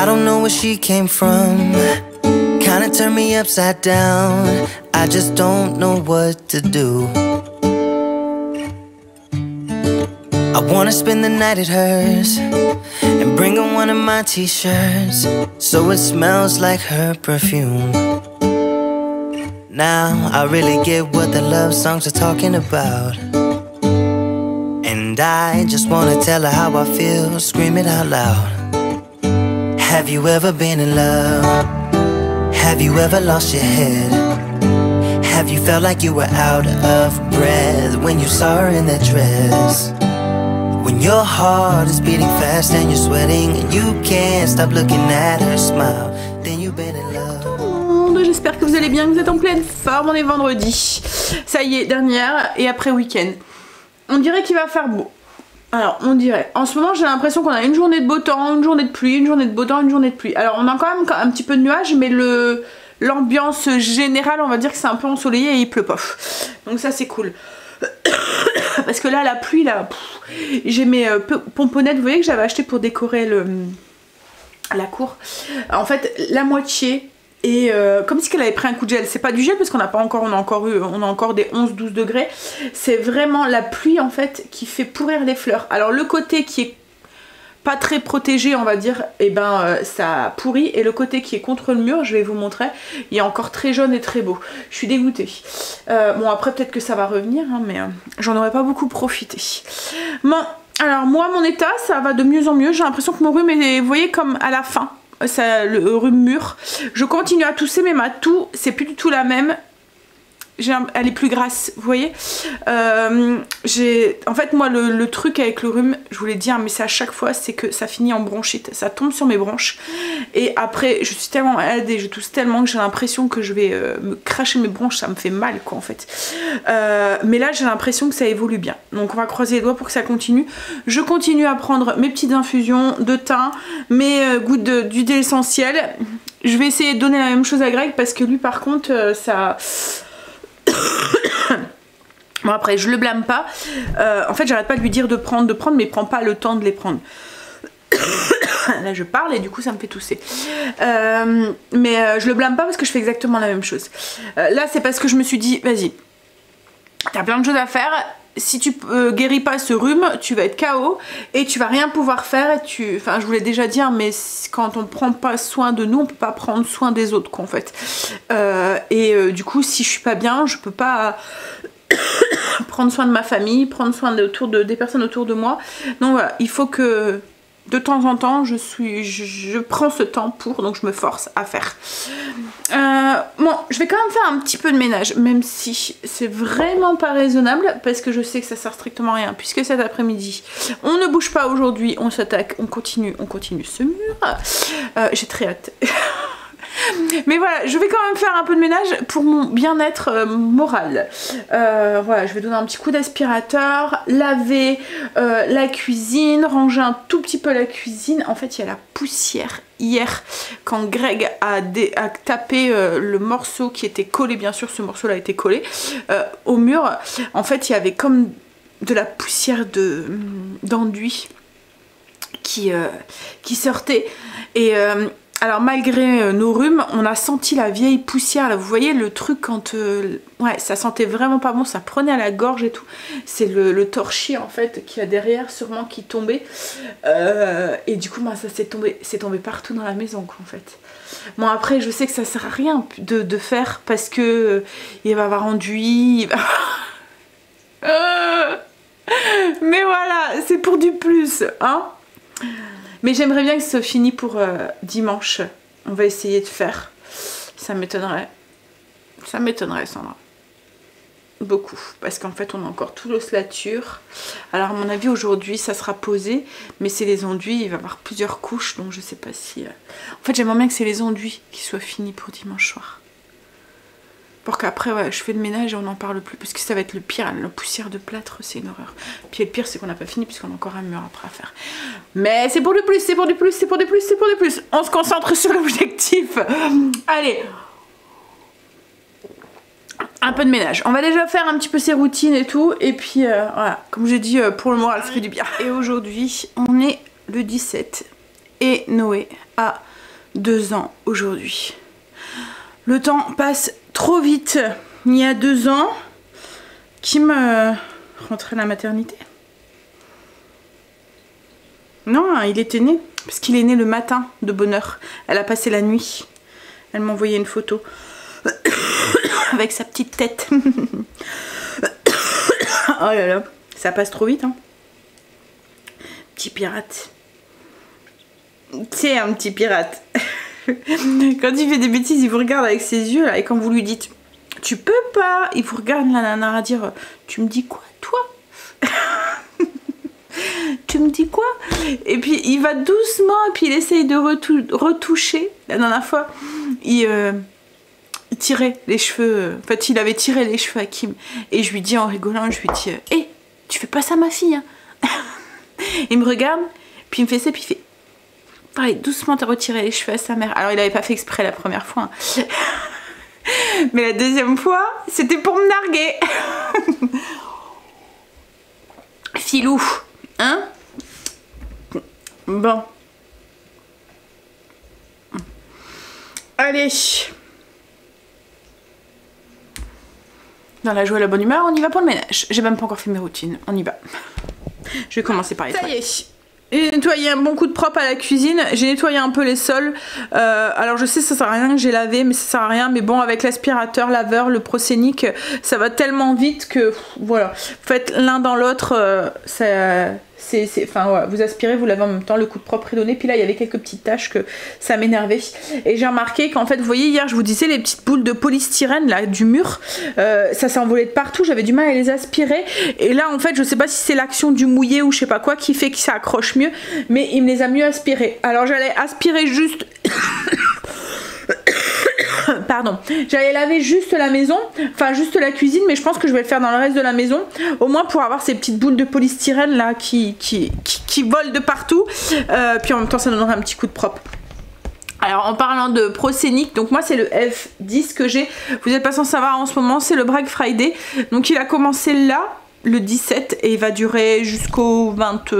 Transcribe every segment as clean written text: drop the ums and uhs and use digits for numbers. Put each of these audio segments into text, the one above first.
I don't know where she came from. Kinda turned me upside down. I just don't know what to do. I wanna spend the night at hers and bring her one of my t-shirts so it smells like her perfume. Now I really get what the love songs are talking about, and I just wanna tell her how I feel, scream it out loud. Have you ever been in love? Have you ever lost your head? Have you felt like you were out of breath when you saw her in that dress? When your heart is beating fast and you're sweating and you can't stop looking at her smile, then you've been in love. J'espère que vous allez bien, que vous êtes en pleine forme. On est vendredi, ça y est, dernière, et après week-end. On dirait qu'il va faire beau. Alors on dirait, en ce moment j'ai l'impression qu'on a une journée de beau temps, une journée de pluie, une journée de beau temps, une journée de pluie. Alors on a quand même un petit peu de nuages, mais l'ambiance générale, on va dire que c'est un peu ensoleillé et il pleut pas. Donc ça c'est cool. Parce que là la pluie, là, j'ai mes pomponnettes, vous voyez, que j'avais acheté pour décorer la cour. En fait la moitié, et comme si elle avait pris un coup de gel. C'est pas du gel parce qu'on n'a pas encore, on a encore des 11-12 degrés. C'est vraiment la pluie en fait qui fait pourrir les fleurs. Alors le côté qui est pas très protégé, on va dire, et ben ça pourrit, et le côté qui est contre le mur, je vais vous montrer, il est encore très jaune et très beau. Je suis dégoûtée. Bon après peut-être que ça va revenir, hein, mais j'en aurais pas beaucoup profité. Bon, alors moi mon état ça va de mieux en mieux. J'ai l'impression que mon rhume est, vous voyez, comme à la fin. Ça, le rhume mûr. Je continue à tousser, mais ma toux c'est plus du tout la même. Elle est plus grasse, vous voyez. En fait moi le truc avec le rhume, je vous l'ai dit, mais c'est à chaque fois, c'est que ça finit en bronchite. Ça tombe sur mes bronches et après je suis tellement malade et je tousse tellement que j'ai l'impression que je vais me cracher mes bronches. Ça me fait mal quoi en fait. Mais là j'ai l'impression que ça évolue bien, donc on va croiser les doigts pour que ça continue. Je continue à prendre mes petites infusions de thym, mes gouttes d'huile essentielle. Je vais essayer de donner la même chose à Greg parce que lui par contre ça... Bon après je le blâme pas, en fait j'arrête pas de lui dire de prendre, mais il prend pas le temps de les prendre. Là je parle et du coup ça me fait tousser, mais je le blâme pas parce que je fais exactement la même chose. Là c'est parce que je me suis dit vas-y, t'as plein de choses à faire, si tu guéris pas ce rhume tu vas être KO et tu vas rien pouvoir faire, et enfin je vous l'ai déjà dit, mais quand on prend pas soin de nous on peut pas prendre soin des autres quoi, en fait. Du coup si je suis pas bien je peux pas prendre soin de ma famille, prendre soin des personnes autour de moi. Donc voilà, il faut que de temps en temps je prends ce temps pour, donc je me force à faire. Bon, je vais quand même faire un petit peu de ménage, même si c'est vraiment pas raisonnable, parce que je sais que ça sert strictement à rien, puisque cet après-midi on ne bouge pas aujourd'hui, on s'attaque, on continue ce mur. J'ai très hâte. Mais voilà, je vais quand même faire un peu de ménage pour mon bien-être moral. Voilà, je vais donner un petit coup d'aspirateur, laver la cuisine, ranger un tout petit peu la cuisine. En fait, il y a la poussière. Hier, quand Greg a tapé le morceau qui était collé, bien sûr, ce morceau-là a été collé au mur. En fait, il y avait comme de la poussière d'enduit qui sortait. Et... alors malgré nos rhumes, on a senti la vieille poussière là, vous voyez le truc quand... ouais, ça sentait vraiment pas bon, ça prenait à la gorge et tout. C'est le torchis en fait qui a derrière sûrement qui tombait. Et du coup bah, ça c'est tombé partout dans la maison quoi en fait. Bon après je sais que ça sert à rien de faire parce que il va avoir enduit... mais voilà, c'est pour du plus, hein. Mais j'aimerais bien que ça finisse pour dimanche. On va essayer de faire. Ça m'étonnerait. Ça m'étonnerait, Sandra. Beaucoup. Parce qu'en fait, on a encore tout l'ossature. Alors, à mon avis, aujourd'hui, ça sera posé. Mais c'est les enduits. Il va y avoir plusieurs couches. Donc, je sais pas si... En fait, j'aimerais bien que c'est les enduits qui soient finis pour dimanche soir. Pour qu'après, ouais, je fais le ménage et on n'en parle plus. Parce que ça va être le pire. La poussière de plâtre, c'est une horreur. Puis le pire, c'est qu'on n'a pas fini puisqu'on a encore un mur après à faire. Mais c'est pour du plus, c'est pour du plus, c'est pour du plus, c'est pour du plus. On se concentre sur l'objectif. Allez. Un peu de ménage. On va déjà faire un petit peu ses routines et tout. Et puis, voilà. Comme j'ai dit, pour le moral, ça fait du bien. Et aujourd'hui, on est le 17. et Noé a 2 ans aujourd'hui. Le temps passe trop vite. Il y a 2 ans, Kim rentrait à la maternité. Non, il était né, parce qu'il est né le matin de bonne heure. Elle a passé la nuit. Elle m'a envoyé une photo avec sa petite tête. Oh là là, ça passe trop vite, hein. Petit pirate. C'est un petit pirate. Quand il fait des bêtises, il vous regarde avec ses yeux là, et quand vous lui dites tu peux pas, il vous regarde la nana à dire tu me dis quoi toi? Tu me dis quoi? Et puis il va doucement et puis il essaye de retoucher. La dernière fois il tirait les cheveux, en fait il avait tiré les cheveux à Kim et je lui dis en rigolant, je lui dis hé, tu fais pas ça ma fille hein. Il me regarde, puis il me fait ça, puis il fait allez, doucement t'as retiré les cheveux à sa mère. Alors il avait pas fait exprès la première fois hein. Mais la deuxième fois c'était pour me narguer. Filou, hein? Bon. Allez. Dans la joie et la bonne humeur, on y va pour le ménage. J'ai même pas encore fait mes routines, on y va. Je vais commencer par les toilettes. Ça y est. J'ai nettoyé un bon coup de propre à la cuisine, j'ai nettoyé un peu les sols, alors je sais ça sert à rien que j'ai lavé, mais ça sert à rien, mais bon avec l'aspirateur laveur, le Proscenic, ça va tellement vite que voilà, vous faites l'un dans l'autre, enfin ouais, vous aspirez, vous lavez en même temps, le coup de propre est donné, puis là il y avait quelques petites taches que ça m'énervait, et j'ai remarqué qu'en fait vous voyez hier je vous disais les petites boules de polystyrène là du mur, ça s'est envolé de partout, j'avais du mal à les aspirer, et là en fait je sais pas si c'est l'action du mouillé ou je sais pas quoi qui fait que ça accroche mieux, mais il me les a mieux aspirés. Alors j'allais aspirer juste pardon, j'allais laver juste la maison, enfin juste la cuisine, mais je pense que je vais le faire dans le reste de la maison, au moins pour avoir ces petites boules de polystyrène là qui volent de partout, puis en même temps ça donnera un petit coup de propre. Alors en parlant de Proscenic, donc moi c'est le F10 que j'ai, vous n'êtes pas sans savoir en ce moment, c'est le Black Friday, donc il a commencé là le 17 et il va durer jusqu'au 20...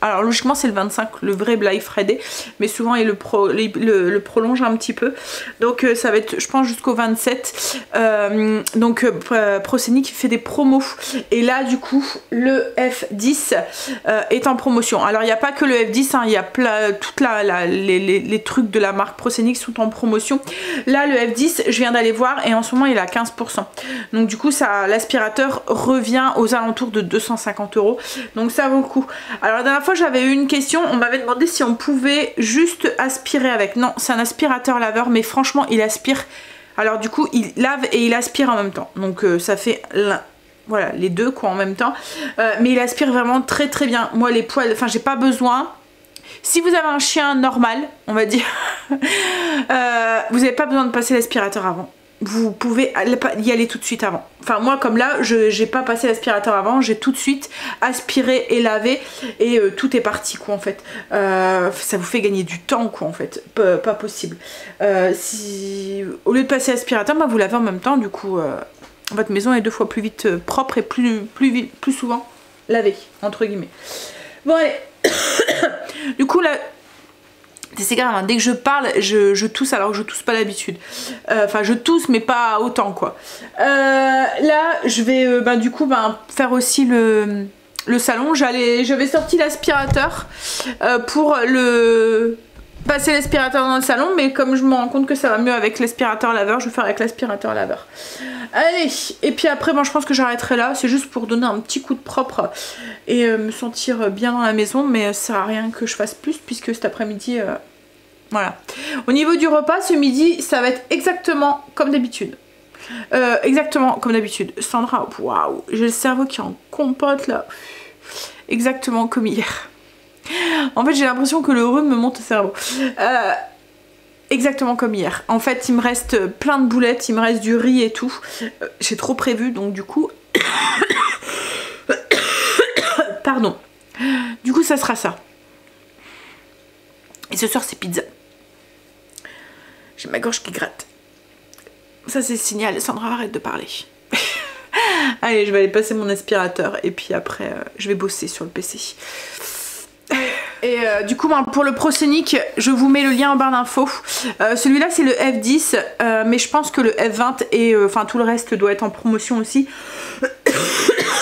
Alors logiquement c'est le 25, le vrai Black Friday, mais souvent il le prolonge un petit peu, donc ça va être je pense jusqu'au 27, donc Proscenic fait des promos, et là du coup le F10 est en promotion. Alors il n'y a pas que le F10, hein, il y a toute les trucs de la marque Proscenic sont en promotion. Là le F10 je viens d'aller voir et en ce moment il est à 15%, donc du coup ça l'aspirateur revient aux alentours de 250 €, donc ça vaut le coup. Alors la dernière fois j'avais eu une question, on m'avait demandé si on pouvait juste aspirer avec. Non, c'est un aspirateur laveur, mais franchement il aspire. Alors du coup il lave et il aspire en même temps, donc ça fait voilà les deux quoi en même temps, mais il aspire vraiment très très bien. Moi les poils, enfin j'ai pas besoin. Si vous avez un chien normal, on va dire, vous n'avez pas besoin de passer l'aspirateur avant. Vous pouvez y aller tout de suite avant. Enfin moi comme là, j'ai pas passé l'aspirateur avant, j'ai tout de suite aspiré et lavé et tout est parti quoi en fait. Ça vous fait gagner du temps quoi en fait, pas possible. Si au lieu de passer l'aspirateur, bah, vous lavez en même temps, du coup votre maison est 2 fois plus vite propre et plus souvent lavée entre guillemets. Bon allez, du coup là. C'est grave, hein. Dès que je parle, je tousse alors que je tousse pas d'habitude. Enfin, je tousse, mais pas autant, quoi. Là, je vais du coup faire aussi le salon. J'avais sorti l'aspirateur pour passer l'aspirateur dans le salon, mais comme je me rends compte que ça va mieux avec l'aspirateur laveur, je vais faire avec l'aspirateur laveur. Allez, et puis après, je pense que j'arrêterai là. C'est juste pour donner un petit coup de propre et me sentir bien dans la maison, mais ça sert à rien que je fasse plus puisque cet après-midi... Voilà. Au niveau du repas, ce midi, ça va être exactement comme d'habitude. Exactement comme d'habitude. Sandra, waouh, j'ai le cerveau qui est en compote là. Exactement comme hier. En fait, j'ai l'impression que le rhume me monte au cerveau. Exactement comme hier. En fait, il me reste plein de boulettes, il me reste du riz et tout. J'ai trop prévu, donc du coup... Pardon. Du coup, ça sera ça. Et ce soir, c'est pizza. J'ai ma gorge qui gratte. Ça, c'est le signal. Sandra, arrête de parler. Allez, je vais aller passer mon aspirateur et puis après, je vais bosser sur le PC. Et du coup pour le Proscenic, je vous mets le lien en barre d'infos. Celui-là c'est le F10, mais je pense que le F20 et enfin tout le reste doit être en promotion aussi.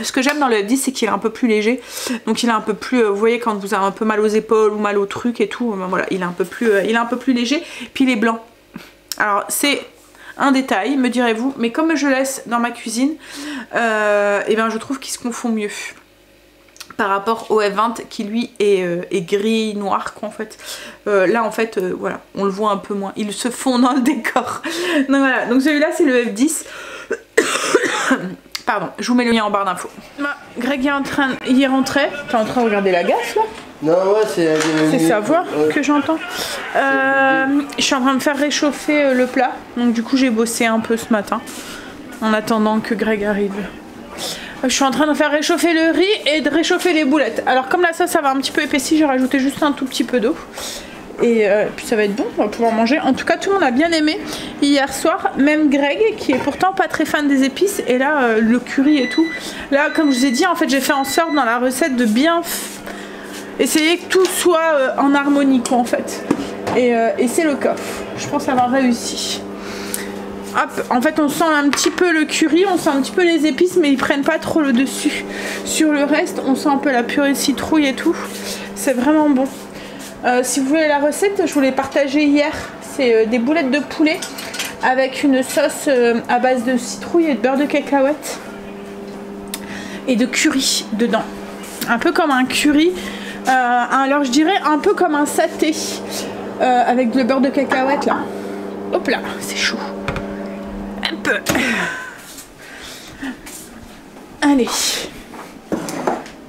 Ce que j'aime dans le F10 c'est qu'il est un peu plus léger, donc il est un peu plus, vous voyez quand vous avez un peu mal aux épaules ou mal au truc et tout, ben voilà, il est un peu plus léger, puis il est blanc. Alors c'est un détail, me direz-vous, mais comme je laisse dans ma cuisine, et ben je trouve qu'il se confond mieux par rapport au F20 qui lui est gris noir quoi en fait. Là en fait voilà, on le voit un peu moins, il se fond dans le décor. Donc voilà, donc celui-là c'est le F10. Pardon, je vous mets le lien en barre d'infos. Greg est en train, il est rentré. T'es en train de regarder la gaz là? Non, ouais, c'est sa voix que j'entends. Je suis en train de faire réchauffer le plat. Donc du coup j'ai bossé un peu ce matin. En attendant que Greg arrive. Je suis en train de faire réchauffer le riz et de réchauffer les boulettes. Alors comme la sauce ça va un petit peu épaissi, j'ai rajouté juste un tout petit peu d'eau. Et puis ça va être bon, on va pouvoir manger. En tout cas tout le monde a bien aimé hier soir. Même Greg qui est pourtant pas très fan des épices. Et là le curry et tout. Là comme je vous ai dit en fait j'ai fait en sorte dans la recette de bien essayer que tout soit en harmonie quoi en fait. Et c'est le cas. Je pense avoir réussi. Hop, en fait on sent un petit peu le curry, on sent un petit peu les épices mais ils prennent pas trop le dessus. Sur le reste on sent un peu la purée de citrouille et tout. C'est vraiment bon. Si vous voulez la recette, je vous l'ai partagée hier. C'est des boulettes de poulet avec une sauce à base de citrouille et de beurre de cacahuète et de curry dedans. Un peu comme un curry. Alors je dirais un peu comme un saté avec le beurre de cacahuète là. Hop là, c'est chaud. Un peu. Allez,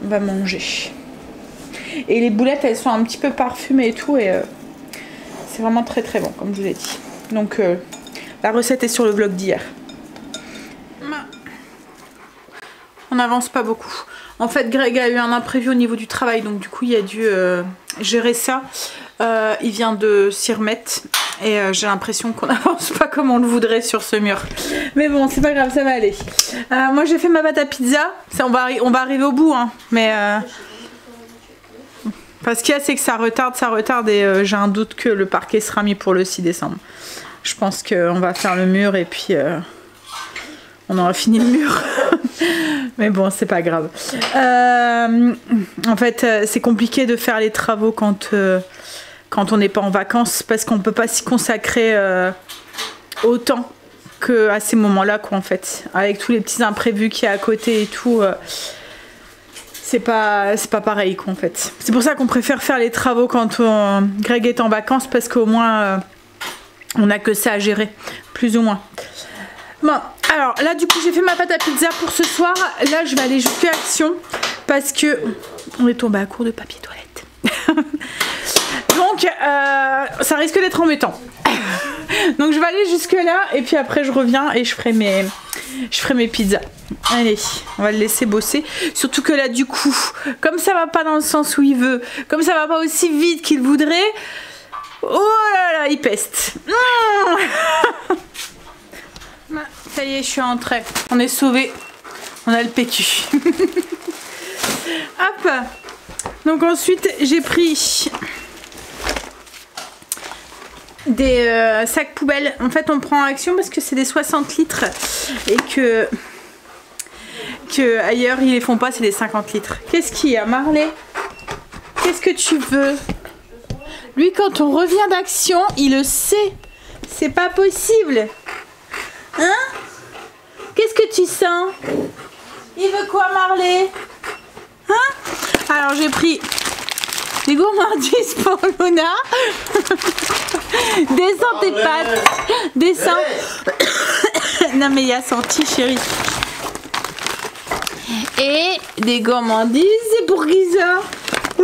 on va manger. Et les boulettes elles sont un petit peu parfumées et tout et c'est vraiment très très bon comme je vous ai dit. Donc la recette est sur le vlog d'hier. On n'avance pas beaucoup. En fait Greg a eu un imprévu au niveau du travail donc du coup il a dû gérer ça. Il vient de s'y remettre et j'ai l'impression qu'on n'avance pas comme on le voudrait sur ce mur. Mais bon c'est pas grave, ça va aller. Moi j'ai fait ma pâte à pizza. Ça, on va arriver au bout hein. Mais parce qu'il y a c'est que ça retarde et j'ai un doute que le parquet sera mis pour le 6 décembre. Je pense qu'on va faire le mur et puis on aura fini le mur. Mais bon c'est pas grave. En fait c'est compliqué de faire les travaux quand on n'est pas en vacances parce qu'on peut pas s'y consacrer autant qu'à ces moments là quoi en fait. Avec tous les petits imprévus qu'il y a à côté et tout. C'est pas pareil quoi en fait. C'est pour ça qu'on préfère faire les travaux quand Greg est en vacances parce qu'au moins on a que ça à gérer, plus ou moins. Bon, alors là du coup j'ai fait ma pâte à pizza pour ce soir. Là je vais aller jusqu'à Action parce que on est tombé à court de papier toilette. Donc ça risque d'être embêtant. Donc je vais aller jusque là et puis après je reviens et je ferai mes pizzas. Allez, on va le laisser bosser. Surtout que là du coup, comme ça va pas dans le sens où il veut, comme ça va pas aussi vite qu'il voudrait, oh là là, il peste. Ça y est, je suis entrée. On est sauvés. On a le PQ. Hop. Donc ensuite, j'ai pris des sacs poubelles. En fait, on prend Action parce que c'est des 60 litres et que ailleurs ils les font pas, c'est des 50 litres. Qu'est-ce qu'il y a, Marley? Qu'est-ce que tu veux? Lui, quand on revient d'Action, il le sait. C'est pas possible. Hein? Qu'est-ce que tu sens? Il veut quoi, Marley? Hein? Alors j'ai pris des gourmandises pour Luna. Descends tes pattes. Descends. Non mais il y a senti, chérie. Et des gourmandises, c'est pour qui ça? Oh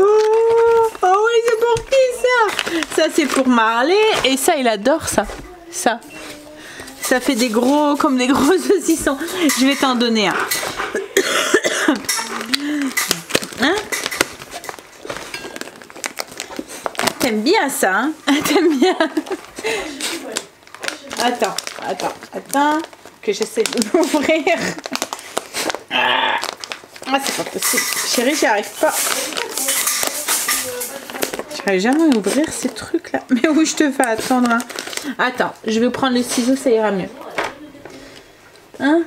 oui, c'est pour qui ça? Ça c'est pour Marley. Et ça, il adore ça. Ça fait des gros, comme des gros saucissons. Je vais t'en donner un. Hein? T'aimes bien ça, hein? T'aimes bien? Attends. Que j'essaie de l'ouvrir. Ah, c'est pas possible. Chérie, j'y arrive pas. j'arrive jamais à ouvrir ces trucs là. Mais oui, je te fais attendre. Hein. Attends, je vais prendre les ciseaux, ça ira mieux. Hein?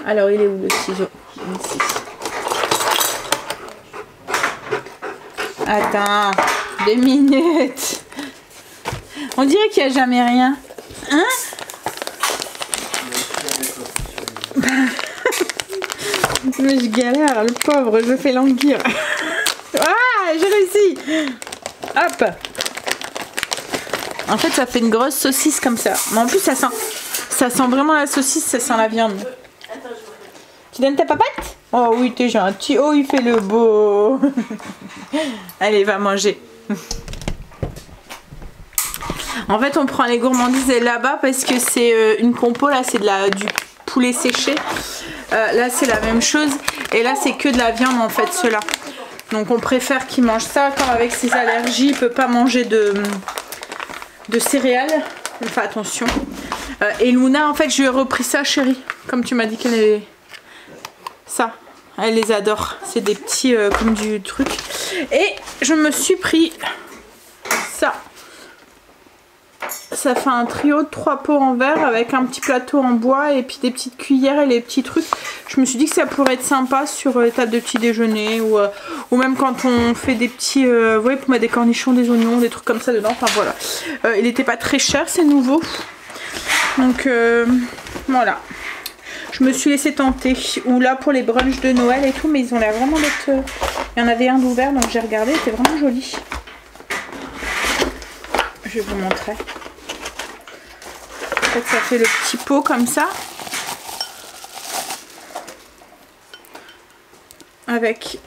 Alors, il est où le ciseau? Ici. Attends, 2 minutes. On dirait qu'il n'y a jamais rien. Hein? Mais je galère, le pauvre, je le fais languir. Ah, j'ai réussi. Hop. En fait, ça fait une grosse saucisse comme ça. Mais en plus, ça sent vraiment la saucisse, ça sent la viande. Tu donnes ta papate? Oh oui, t'es gentil. Oh, il fait le beau. Allez, va manger. En fait, on prend les gourmandises là-bas parce que c'est une compo. Là, c'est du poulet séché. Là, c'est la même chose. Et là, c'est que de la viande, en fait, ceux-là. Donc, on préfère qu'il mange ça. Quand avec ses allergies, il peut pas manger de céréales. On fait attention. Et Luna, en fait, je lui ai repris ça, chérie. Comme tu m'as dit qu'elle est... Ça, elle les adore. C'est des petits comme du truc. Et je me suis pris ça. Ça fait un trio de 3 pots en verre avec un petit plateau en bois et puis des petites cuillères et les petits trucs. Je me suis dit que ça pourrait être sympa sur les tables de petit déjeuner ou même quand on fait des petits... vous voyez, pour mettre des cornichons, des oignons, des trucs comme ça dedans. Enfin voilà. Il n'était pas très cher, c'est nouveau. Donc voilà. Je me suis laissé tenter. Ou là pour les brunchs de Noël et tout, mais ils ont l'air vraiment d'être... Il y en avait un d'ouvert, donc j'ai regardé, il était vraiment joli. Je vais vous montrer. En fait, ça fait le petit pot comme ça. Avec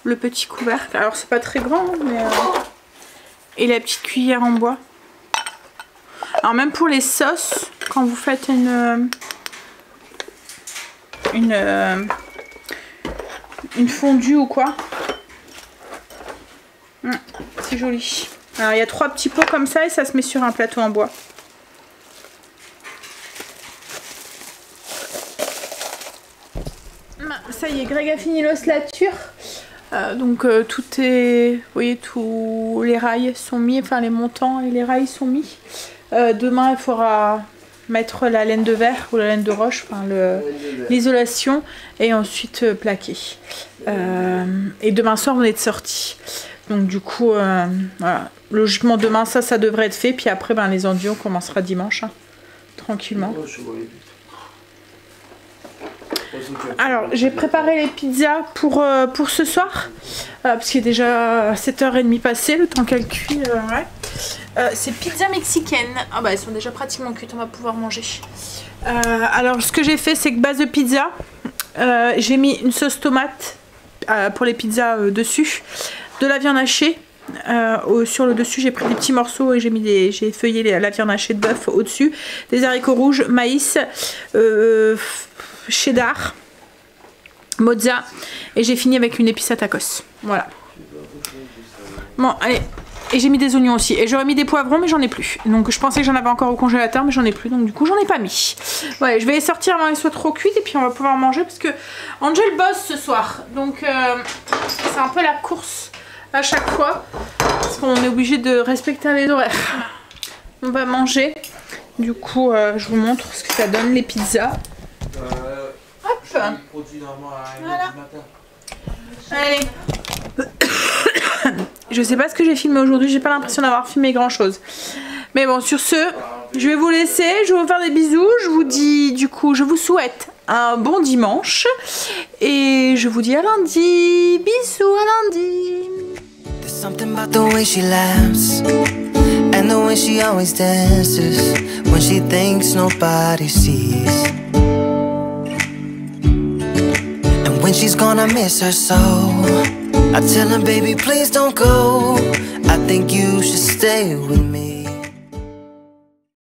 le petit couvercle. Alors c'est pas très grand, mais... Et la petite cuillère en bois. Alors même pour les sauces, quand vous faites une fondue ou quoi, c'est joli. Alors il y a 3 petits pots comme ça et ça se met sur un plateau en bois. Ça y est, Greg a fini l'ossature. Donc tout est... Vous voyez, tous les rails sont mis, enfin les montants et les rails sont mis. Demain il faudra mettre la laine de verre ou la laine de roche, enfin l'isolation, et ensuite plaquer. Et demain soir on est de sortie. Donc du coup, voilà. Logiquement demain ça devrait être fait, puis après ben, les enduits on commencera dimanche, hein, tranquillement. Alors j'ai préparé les pizzas pour ce soir, parce qu'il est déjà 7h30 passé, le temps qu'elles cuisent. Ouais. C'est pizza mexicaine. Ah bah elles sont déjà pratiquement cuites, on va pouvoir manger. Alors ce que j'ai fait, c'est que base de pizza, j'ai mis une sauce tomate pour les pizzas dessus, de la viande hachée. Sur le dessus j'ai pris des petits morceaux et j'ai effeuillé la viande hachée de bœuf au dessus, des haricots rouges, maïs, cheddar, mozza, et j'ai fini avec une épice à tacos. Voilà. Bon allez, et j'ai mis des oignons aussi, et j'aurais mis des poivrons mais j'en ai plus, donc je pensais que j'en avais encore au congélateur mais j'en ai plus, donc du coup j'en ai pas mis. Ouais, je vais les sortir avant qu'elles soient trop cuites et puis on va pouvoir manger parce que Angel bosse ce soir, donc c'est un peu la course à chaque fois parce qu'on est obligé de respecter les horaires. On va manger, du coup je vous montre ce que ça donne les pizzas. Hop. Voilà. Allez. Je sais pas ce que j'ai filmé aujourd'hui, j'ai pas l'impression d'avoir filmé grand chose. Mais bon, sur ce, je vais vous laisser, je vais vous faire des bisous. Je vous dis, du coup, je vous souhaite un bon dimanche. Et je vous dis à lundi. Bisous, à lundi. There's something about the way she laughs and the way she always dances when she thinks nobody sees. And when she's gone, I miss her so. I tell her, baby, please don't go. I think you should stay with me.